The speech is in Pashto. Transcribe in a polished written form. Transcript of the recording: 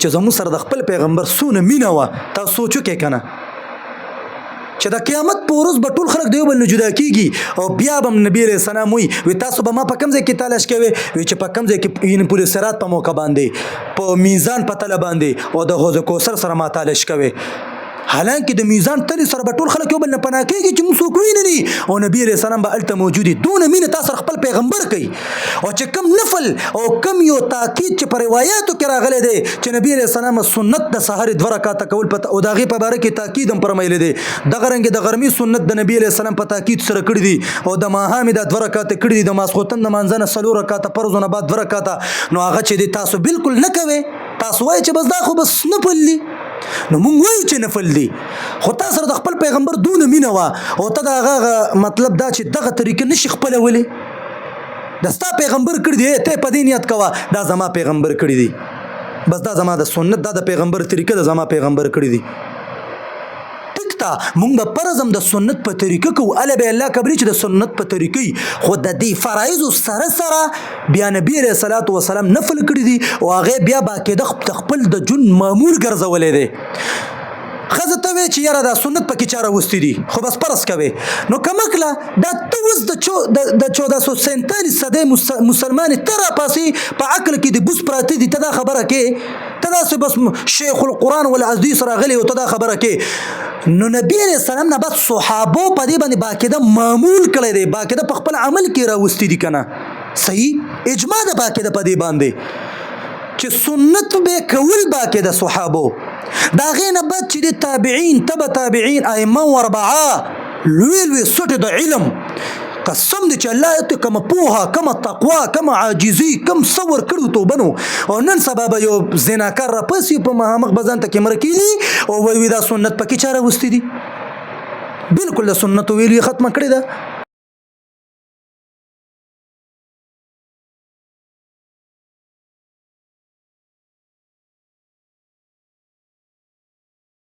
چې زموږ سره د خپل پیغمبر څونه مینه وه تاسو سوچ وکړئ که نه چې د قیامت په ورځ به ټول خلک د یو بل نه جدا کېږي او بیا به نبي علیه السلام وي تاسو به ما په کوم ځای کې تلاش کوئ چې په کوم ځای کې یعنې پل صراط په موقع باندې په میزان په تله باندې او د حوض کوثر سره ما تلاش کوئ حالانکه د میزان تلې سره به ټول خلک یو بل نه پناه کېږي چې موږ څوک ویني او نبي علیه السلام به هلته موجود وي دونه مینه تا سره خپل پیغمبر کوي او چې کم نفل او کم یو تاکید چې په روایاتو کې راغلی دی چې نبي علیه السلام سنت د سهار 2 رکعاته کول او د هغې په باره کې تاکید هم فرمایلی دی دغه رنګې د غرمې سنت د نبي علیه السلام په تاکید سره کړي دي او د ماښام دا 2 رکعاته کړي دي د ماسخوتن د مانځه نه 4 رکعاته فرض نه بعد 2 رکعاته نو هغه چې دی تاسو بالکل نه کوئ تاسو وایئ چې بس دا خو بس نفل دي نو مونږ وایو چې نفل دي خو تا سره د خپل پیغمبر دونه مینه وه او ته د هغه مطلب دا چې دغه طریقه نشي خپلولی د ستا پیغمبر کړي دي ته په دې نیت کوه دا زما پیغمبر کړي دي بس دا زما د سنت دا د پیغمبر طریقه د زما پیغمبر کړي دي مونږ به پرزم د سنت په طریقه کو اله به الله کبري چې د سنت په طریقې خو د دې فرایض سره سره بیا نبی علیه الصلاۃ والسلام نفل کړی دي او هغه بیا باقاعده خپل د جون مامور ګرځولې دي خزه ته وی چې یاره دا سنت پکې چاره وستې دي خو بس پرس کوي نو کمکله دا ته اوس د 1447 صدې مسلمان تر پاسې په عقل کې د بوس پراته دي ته دا خبره کې ته داسې بس شیخ القرآن والحدیث راغلی او ته دا خبره کې نو نبی علیه السلام نه بس صحابو په دې باندې باقاعده معمول کړی دی باقاعده په خپل عمل کې راوستي دي که نه صحیح اجماع ده باقاعده په دې باندې چې سنت به کول باقاعده صحابو دا غې نه بعد چې د تابعین تبع تابعین ائمه وربعه لوی لوی سټې د علم قسم دې چې الله ته کوم پوها کوم تقوا کوم عاجزي کوم صبر کړو تو بنو او نن سبب یو زناکار را پسې په مهامخ بزن ته کې مرکېږي او وی دا سنت پکې چاره وستې دي بالکل د سنت ویلي ختمه کړې ده